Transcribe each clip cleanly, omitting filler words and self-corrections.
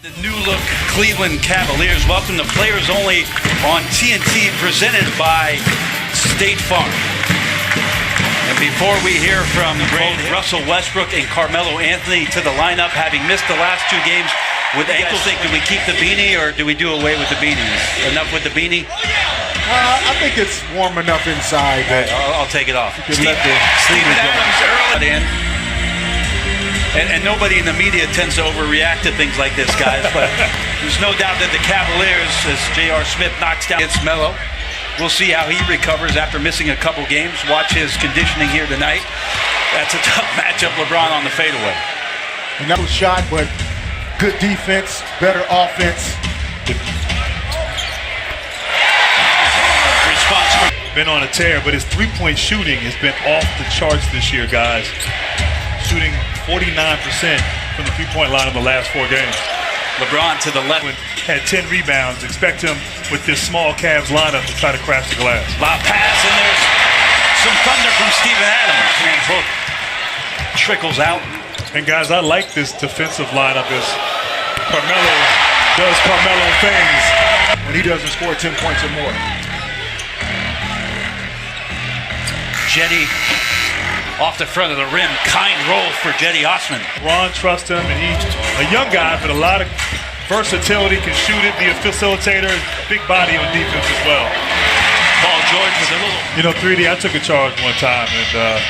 The new look Cleveland Cavaliers welcome the Players Only on TNT, presented by State Farm. And before we hear from both Russell Westbrook and Carmelo Anthony to the lineup, having missed the last two games with ankles, do we keep the beanie or do we do away with the beanies? Enough with the beanie? I think it's warm enough inside. Right, I'll take it off. Steven Adams early in. And nobody in the media tends to overreact to things like this, guys. But there's no doubt that the Cavaliers, as J.R. Smith knocks down against Melo, we'll see how he recovers after missing a couple games. Watch his conditioning here tonight. That's a tough matchup. LeBron on the fadeaway. And that was shot, but good defense, better offense. Response. Been on a tear, but his three-point shooting has been off the charts this year, guys. Shooting 49% from the three-point line in the last 4 games. LeBron to the left. Had 10 rebounds. Expect him with this small Cavs lineup to try to crash the glass. Lob pass, and there's some thunder from Steven Adams. And both trickles out. And guys, I like this defensive lineup as Carmelo does Carmelo things. When he doesn't score 10 points or more. Jetty off the front of the rim. Kind roll for Jetty Osman. Ron trusts him, and he's a young guy, but a lot of versatility, can shoot it, be a facilitator, big body on defense as well. Paul George with a little. You know, 3D, I took a charge one time and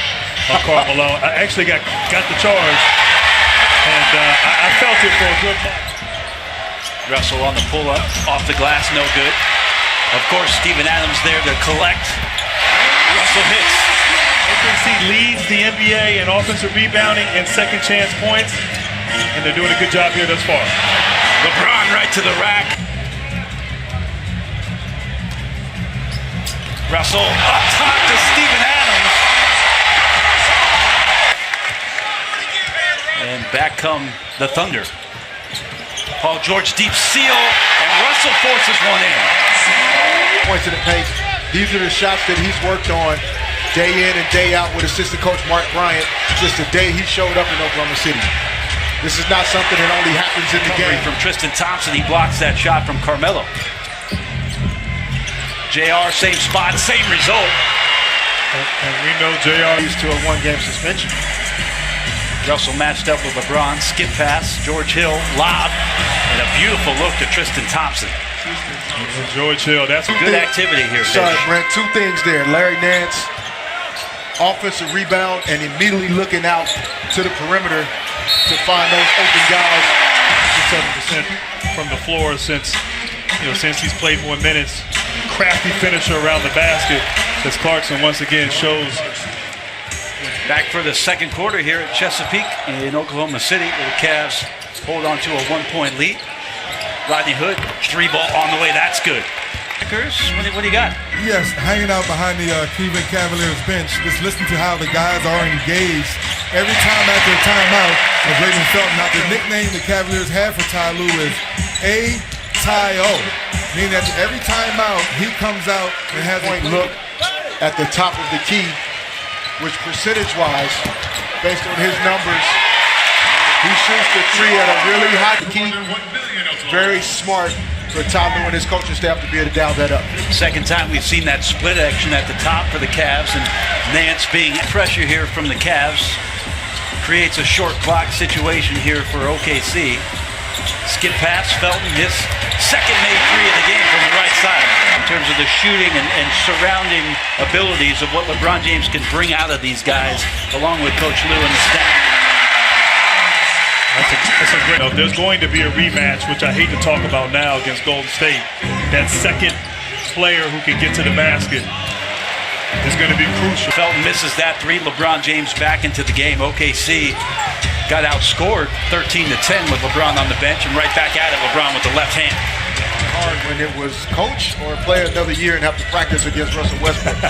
on Karl Malone. I actually got the charge, and I felt it for a good month. Russell on the pull-up, off the glass, no good. Of course, Steven Adams there to collect. Russell hits. OKC leads the NBA in offensive rebounding and second chance points, and they're doing a good job here thus far. LeBron right to the rack. Russell up top to Steven Adams. And back come the Thunder. Paul George deep seal, and Russell forces one in. Points in the paint. These are the shots that he's worked on day in and day out with assistant coach Mark Bryant since the day he showed up in Oklahoma City. This is not something that only happens in the game. From Tristan Thompson, he blocks that shot from Carmelo. JR, same spot, same result. And we know JR used to a 1-game suspension. Russell matched up with LeBron, skip pass, George Hill, lob, and a beautiful look to Tristan Thompson. And George Hill, that's good activity here. Sorry, Brent, 2 things there. Larry Nance, offensive rebound, and immediately looking out to the perimeter to find those open guys. 7% from the floor since he's played more minutes. Crafty finisher around the basket as Clarkson once again shows. Back for the second quarter here at Chesapeake in Oklahoma City, where the Cavs hold on to a 1-point lead. Rodney Hood, 3-ball on the way. That's good. What do you got? Yes, hanging out behind the Cleveland Cavaliers bench, just listen to how the guys are engaged. Every time after a timeout, as Raymond Felton, now the nickname the Cavaliers have for Ty Lue is A-Ty-O, meaning that every timeout he comes out and has a look at the top of the key, which percentage-wise, based on his numbers, he shoots the 3 at a really high key. Very smart for Ty Lue and his coaching staff to be able to dial that up. Second time we've seen that split action at the top for the Cavs, and Nance being pressure here from the Cavs creates a short clock situation here for OKC. Skip pass, Felton, his second made 3 of the game from the right side. In terms of the shooting and surrounding abilities of what LeBron James can bring out of these guys, along with Coach Lue and the staff. That's a great. There's going to be a rematch, which I hate to talk about now, against Golden State. That second player who can get to the basket is going to be crucial. Felton misses that 3. LeBron James back into the game. OKC got outscored 13-10 with LeBron on the bench, and right back at it, LeBron with the left hand. Hard when it was coach or play another year and have to practice against Russell Westbrook.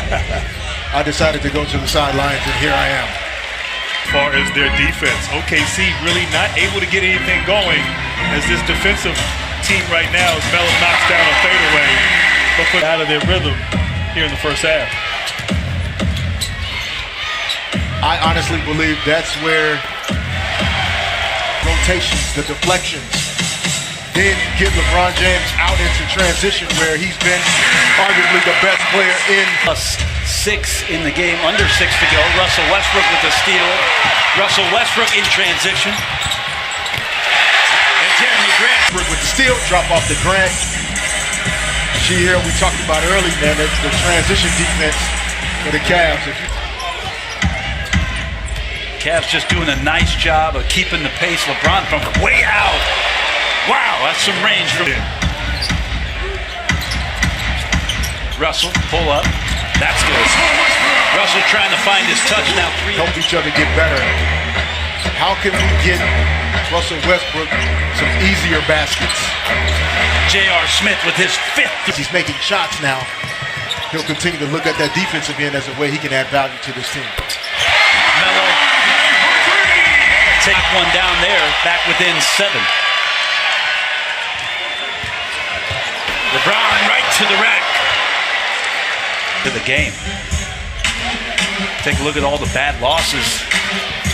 I decided to go to the sidelines, and here I am. As far as their defense, OKC really not able to get anything going as this defensive team right now as Melo knocks down a fadeaway, but put out of their rhythm here in the first half. I honestly believe that's where rotations, the deflections, Then get LeBron James out into transition where he's been arguably the best player in. +6 in the game, under 6 to go. Russell Westbrook with the steal. Russell Westbrook in transition. And Jeremy Grant With the steal, drop off to Grant. See here, we talked about early, man, the transition defense for the Cavs. Cavs just doing a nice job of keeping the pace. LeBron from way out. Wow, that's some range from him. Russell, pull up. That's good. Russell trying to find his touch now. Help each other get better. How can we get Russell Westbrook some easier baskets? J.R. Smith with his 5th. He's making shots now. He'll continue to look at that defensive end as a way he can add value to this team. Melo. Take one down there, back within 7. LeBron right to the rack. To the game. Take a look at all the bad losses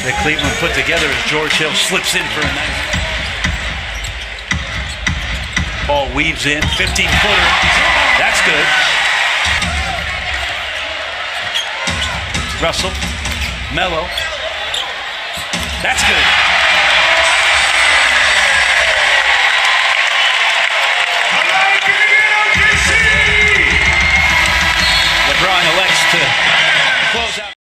that Cleveland put together as George Hill slips in for a nice. Ball weaves in, 15-footer. That's good. Russell, Melo. That's good.